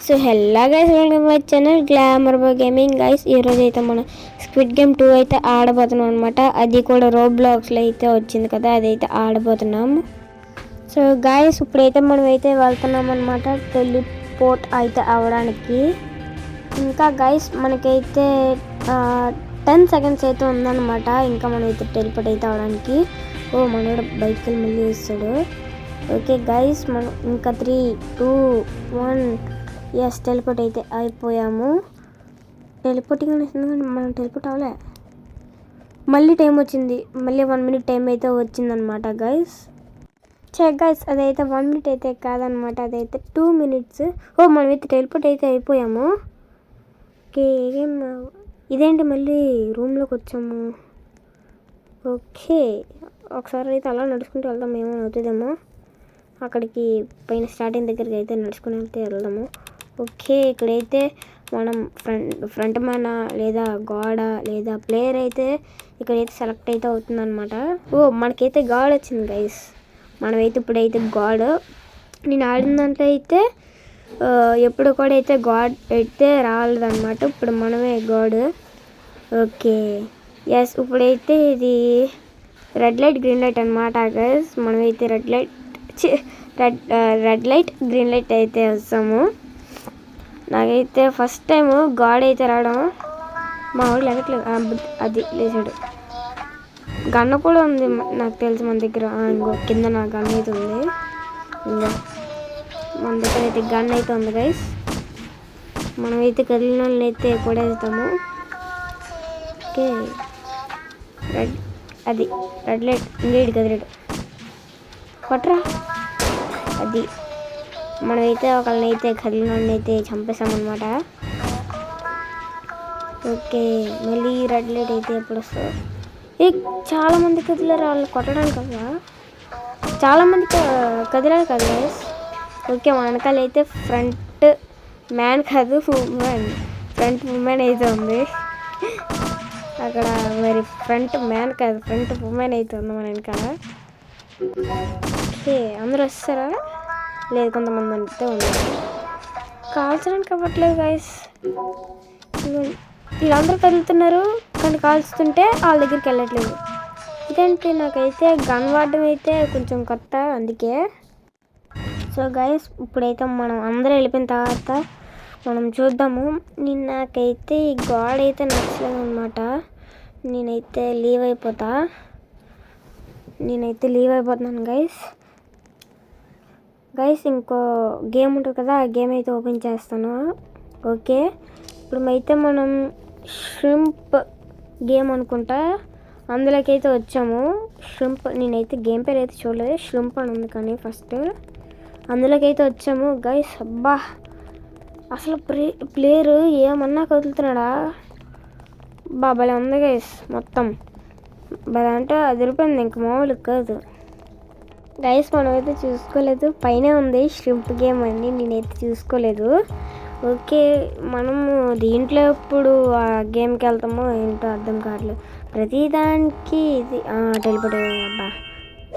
So hello guys, welcome my channel glamour boy gaming. Guys ఈరోజు అయితే మనం squid game 2 అయితే ఆడబోతున్నాం అనమాట. అది కూడా రోబ్లాక్స్లో అయితే వచ్చింది కదా, అదైతే ఆడబోతున్నాం. సో గైస్ ఇప్పుడైతే మనం అయితే వెళ్తున్నాం అనమాట టెలిపోర్ట్ అయితే అవ్వడానికి. ఇంకా గైస్ మనకైతే 10 seconds అయితే ఉందన్నమాట ఇంకా మనం అయితే టెలిపోర్ట్ అయితే అవ్వడానికి. మనోడు బైక్ మళ్ళీ వేస్తాడు. ఓకే గైస్, మనం ఇంకా 3, 2, 1 ఎస్ టెలిపోర్ట్ అయితే అయిపోయాము. టెలిపోర్టింగ్ అనేసి మనం టెలిపోర్ట్ అవ్వలే, మళ్ళీ టైం వచ్చింది. మళ్ళీ 1 minute టైం అయితే వచ్చిందనమాట గైస్. గైస్ అదైతే 1 minute అయితే కాదనమాట, అదైతే 2 minutes. మనమైతే టెలిపోర్ట్ అయితే అయిపోయాము. ఓకే ఇదేంటి మళ్ళీ రూమ్లోకి వచ్చాము. ఓకే ఒకసారి అయితే అలా నడుచుకుంటూ వెళ్దాం, ఏమైనా అవుతుందేమో. అక్కడికి పైన స్టార్టింగ్ దగ్గరికి అయితే నడుచుకుని వెళ్దాము. ఓకే ఇక్కడైతే మనం ఫ్రంట్ మ్యాన్ లేదా గాడ్ లేదా ప్లేయర్ అయితే ఇక్కడైతే సెలెక్ట్ అయితే అవుతుందన్నమాట. మనకైతే గాడ్ వచ్చింది గైస్. మనమైతే ఇప్పుడైతే గాడ్, నేను ఆడిన దాంట్లో అయితే ఎప్పుడు కూడా అయితే గాడ్ అయితే రాలేదన్నమాట. ఇప్పుడు మనమే గాడ్. ఓకే ఎస్ ఇప్పుడైతే ఇది రెడ్ లైట్ గ్రీన్ లైట్ అనమాట గైస్. మనమైతే రెడ్ లైట్ గ్రీన్ లైట్ అయితే వస్తాము. నాకైతే ఫస్ట్ టైం గాడ్ అయితే రావడం. మా వాడు లేకట్లేదు, అది లేచాడు. గన్న కూడా ఉంది నాకు తెలిసి మన దగ్గర. ఇంకో కింద నా గన్ అయితే ఉంది. ఇంకా మన దగ్గర అయితే గన్ అయితే ఉంది గైస్. మనమైతే కదిలిన వాళ్ళని అయితే కొడేస్తాము. ఓకే రెడ్ లైట్ ఇంకేడు కదిలేడు కొట్రా. అది మనమైతే ఒకళ్ళని అయితే కదిలిన వాళ్ళని అయితే చంపేసామన్నమాట. ఓకే మళ్ళీ రెడ్ లైట్ అయితే ఎప్పుడు వస్తుంది. చాలామంది కదిలారు, వాళ్ళు కొట్టడానికి కదా చాలామంది కదిలారు కదా గైస్. ఓకే మన వెనకాల అయితే ఫ్రంట్ మ్యాన్ కాదు ఫ్రంట్ ఉమెన్ అయితే ఉంది అక్కడ. మరి ఫ్రంట్ మ్యాన్ కాదు ఫ్రంట్ ఉమెన్ అయితే ఉంది మన వెనకాల. ఓకే అందరూ వస్తారా? లేదు కొంతమంది అయితే ఉన్నారు. కాల్చడానికి అవ్వట్లేదు గైస్. వీళ్ళందరూ కదులుతున్నారు కానీ కాల్చుతుంటే వాళ్ళ దగ్గరికి వెళ్ళట్లేదు. ఇదేంటి నాకైతే గన్ వాడడం అయితే కొంచెం కొత్త, అందుకే. సో గైస్ ఇప్పుడైతే మనం అందరూ వెళ్ళిపోయిన తర్వాత మనం చూద్దాము. నాకైతే ఈ గాడ్ అయితే నచ్చలేదు అనమాట. నేనైతే లీవ్ అయిపోతున్నాను గైస్. ఇంకో గేమ్ ఉంటుంది కదా, ఆ గేమ్ అయితే ఓపెన్ చేస్తాను. ఓకే ఇప్పుడు అయితే మనం ష్రింప్ గేమ్ అనుకుంటా అందులోకి అయితే వచ్చాము. ష్రింప్ నేనైతే గేమ్ పేరు అయితే చూడలేదు, ష్రింప్ అని ఉంది కానీ ఫస్ట్ అందులోకి అయితే వచ్చాము గైస్. అబ్బా అసలు ప్లేయరు ఏమన్నా కదులుతున్నాడా? భలే ఉంది గైస్, మొత్తం భలే అంటే అదిరిపోయింది, ఇంక మామూలుగా కాదు గైస్. మనమైతే చూసుకోలేదు, పైన ఉంది ష్రింప్ గేమ్ అండి, నేనైతే చూసుకోలేదు. ఓకే మనము దీంట్లో ఎప్పుడు ఆ గేమ్కి వెళ్తామో ఏంటో అర్థం కావట్లేదు. ప్రతిదానికి ఇది టెలిపోర్ట్ అయిపోయాము. అబ్బా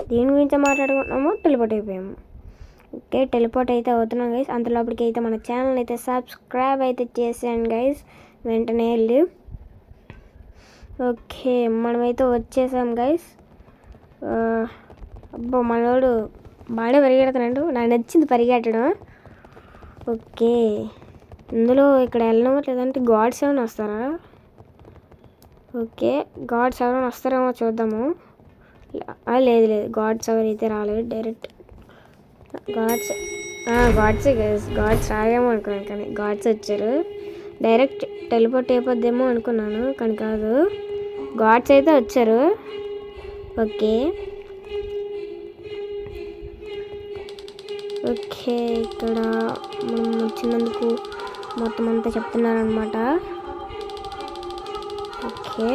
దీని గురించి మాట్లాడుకుంటున్నాము, టెలిపోర్ట్ అయిపోయాము. ఓకే టెలిపోర్ట్ అయితే అవుతున్నాం గైస్. అంతలోపలికి అయితే మన ఛానల్ అయితే సబ్స్క్రైబ్ అయితే చేసాను గైస్, వెంటనే వెళ్ళి. ఓకే మనమైతే వచ్చేసాం గైస్. అబ్బా మనోడు బాగా పరిగెడుతున్నాడు, నాకు నచ్చింది పరిగెట్టడం. ఓకే ఇందులో ఇక్కడ వెళ్ళడం లేదంటే గాడ్స్ ఏమైనా వస్తారా? ఓకే గాడ్స్ ఎవరైనా వస్తారేమో చూద్దాము. లేదు గాడ్స్ ఎవరైతే రాలేదు, డైరెక్ట్ గాడ్స్ రాయేమో అనుకున్నాను కానీ గాడ్స్ వచ్చారు. డైరెక్ట్ టెలిపోర్ట్ అయిపోద్దేమో అనుకున్నాను కానీ కాదు, గాడ్స్ అయితే వచ్చారు. ఓకే ఇక్కడ మనం వచ్చినందుకు మొత్తం అంతా చెప్తున్నారనమాట. ఓకే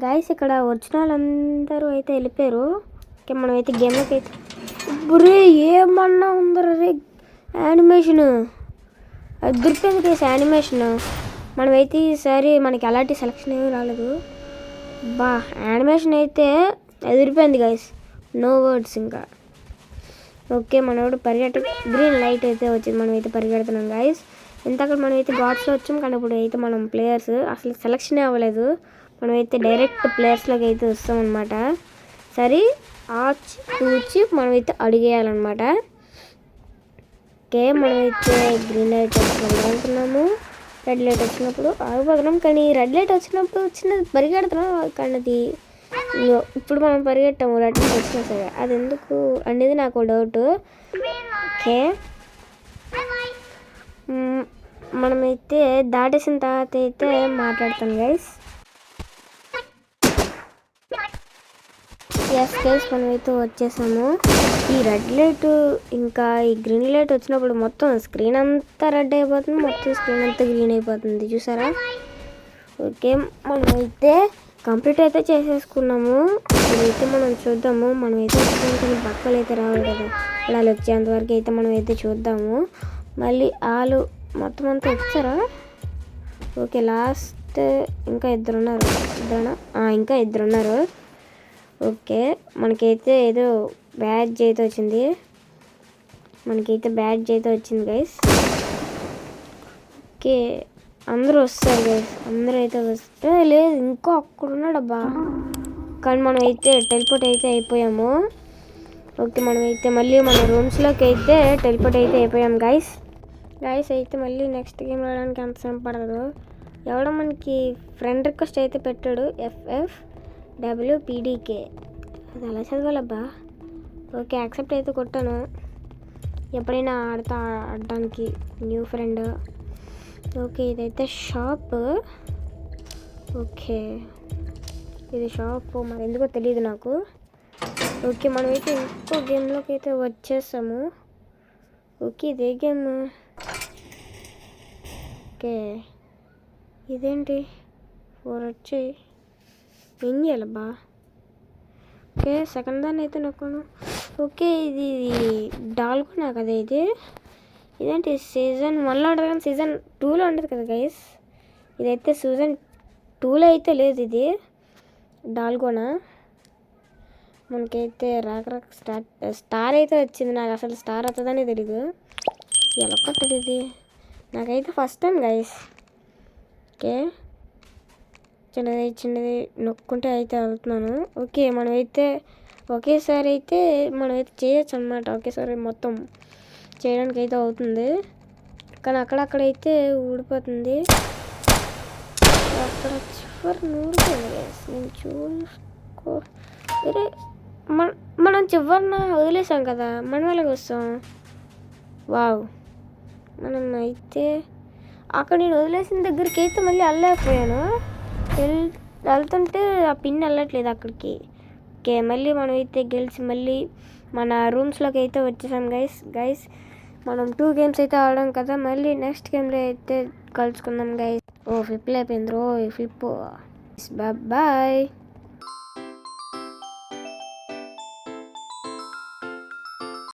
గైస్ ఇక్కడ వచ్చిన వాళ్ళందరూ అయితే వెళ్ళిపోయారు. ఓకే మనమైతే గేమ్లోకి అయితే ఏమన్నా ఉందరా రే యానిమేషన్, అది దొరికింది గైస్ యానిమేషన్. మనమైతే ఈసారి మనకి అలాంటి సెలక్షన్ ఏమీ రాలేదు. యానిమేషన్ అయితే ఎదిరిపోయింది గైస్, నో వర్డ్స్. ఇంకా ఓకే మనోడు గ్రీన్ లైట్ అయితే వచ్చింది, మనం అయితే పరిగెడుతున్నాం గైస్. ఇంతక్కడ మనం అయితే గాడ్స్లో వచ్చాం, కానీ ఇప్పుడు అయితే మనం ప్లేయర్స్ అసలు సెలెక్షన్ అవ్వలేదు, మనమైతే డైరెక్ట్ ప్లేయర్స్లోకి అయితే వస్తాం అనమాట. సరే ఆచి కూర్చి మనమైతే అడిగేయాలన్నమాట. ఓకే మనమైతే గ్రీన్ లైట్ వచ్చినప్పుడు అనుకున్నాము, రెడ్ లైట్ వచ్చినప్పుడు ఆగిపోతున్నాం, కానీ రెడ్ లైట్ వచ్చినప్పుడు చిన్నది పరిగెడుతున్నాం, కానీ అది ఇప్పుడు మనం పరిగెట్టాము రెడ్ లైట్ వచ్చినా సరే, అది ఎందుకు అనేది నాకు డౌట్. ఓకే మనమైతే దాటేసిన తర్వాత అయితే మాట్లాడతాం గైస్. ఎస్ గైస్ మనమైతే వచ్చేసాము. ఈ రెడ్ లైట్ ఇంకా ఈ గ్రీన్ లైట్ వచ్చినప్పుడు మొత్తం స్క్రీన్ అంతా రెడ్ అయిపోతుంది, మొత్తం స్క్రీన్ అంతా గ్రీన్ అయిపోతుంది, చూసారా. ఓకే మనమైతే కంప్లీట్ అయితే చేసేసుకున్నాము. ఇప్పుడైతే మనం చూద్దాము, మనమైతే కొన్ని బక్కలు అయితే రావాలి కదా, వాళ్ళు వచ్చేంతవరకు అయితే మనం అయితే చూద్దాము. మళ్ళీ వాళ్ళు మొత్తం అంతా వచ్చారా. ఓకే లాస్ట్ ఇంకా ఇద్దరున్నారు, ఇంకా ఇద్దరున్నారు. ఓకే మనకైతే ఏదో బ్యాడ్జ్ అయితే వచ్చింది, గైస్. ఓకే అందరూ వస్తారు గైస్, అందరూ అయితే వస్తే లేదు ఇంకో అక్కడున్నాడబ్బా, కానీ మనం అయితే టెలిపోర్ట్ అయితే అయిపోయాము. ఓకే మనమైతే మళ్ళీ మన రూమ్స్లోకి అయితే టెలిపోర్ట్ అయితే అయిపోయాం గైస్. అయితే మళ్ళీ నెక్స్ట్ గేమ్ రావడానికి అంత సమయం పడదు. ఎవడో మనకి ఫ్రెండ్ రిక్వెస్ట్ అయితే పెట్టాడు, FFWPDK, అది ఎలా చదవాలబ్బా. ఓకే యాక్సెప్ట్ అయితే కొట్టాను, ఎప్పుడైనా ఆడడానికి న్యూ ఫ్రెండ్. ఓకే ఇదైతే షాప్, ఓకే ఇది షాప్ మరి ఎందుకో తెలియదు నాకు. ఓకే మనమైతే ఇంకో గేమ్లోకి అయితే వచ్చేసాము. ఓకే ఇదే గేమ్. ఓకే ఇదేంటి 4 వచ్చాయి, ఏం చేయాలబ్బా. ఓకే సెకండ్ దాన్ని అయితే నొక్కాను. ఓకే ఇది డాల్గోనా కదా ఇదేంటి సీజన్ 1లో ఉంటుంది కానీ సీజన్ 2లో ఉంటుంది కదా గైస్. ఇదైతే సీజన్ 2లో అయితే లేదు, ఇది డాల్గోనా. మనకైతే రాక స్టార్ అయితే వచ్చింది, నాకు అసలు స్టార్ వస్తుందని తెలీదు, ఎలా కొట్టదు ఇది నాకైతే ఫస్ట్ టైం గైస్. ఓకే చిన్నది నొక్కుంటే అయితే వెళ్తున్నాను. ఓకే మనమైతే ఒకేసారి అయితే మనమైతే చేయొచ్చు అనమాట, ఒకేసారి మొత్తం చేయడానికి అయితే అవుతుంది, కానీ అక్కడైతే ఊడిపోతుంది, అక్కడ చివరి ఊడిపోయింది గైస్. నేను చూసుకో సరే మనం చివరిన వదిలేసాం కదా, మనం ఎలాగ వస్తాం. వావ్ మనం అయితే అక్కడ నేను వదిలేసిన దగ్గరికి అయితే మళ్ళీ వెళ్ళలేకపోయాను, వెళ్తుంటే ఆ పిన్ వెళ్ళట్లేదు అక్కడికి. ఓకే మళ్ళీ మనం అయితే గెలిచి మళ్ళీ మన రూమ్స్లోకి అయితే వచ్చేసాం గైస్. మనం 2 గేమ్స్ అయితే ఆడాం కదా, మళ్ళీ నెక్స్ట్ గేమ్లో అయితే కలుసుకుందాం గైస్. ఫ్లిప్లో అయిపోయింది ఫ్లిప్. బాయ్.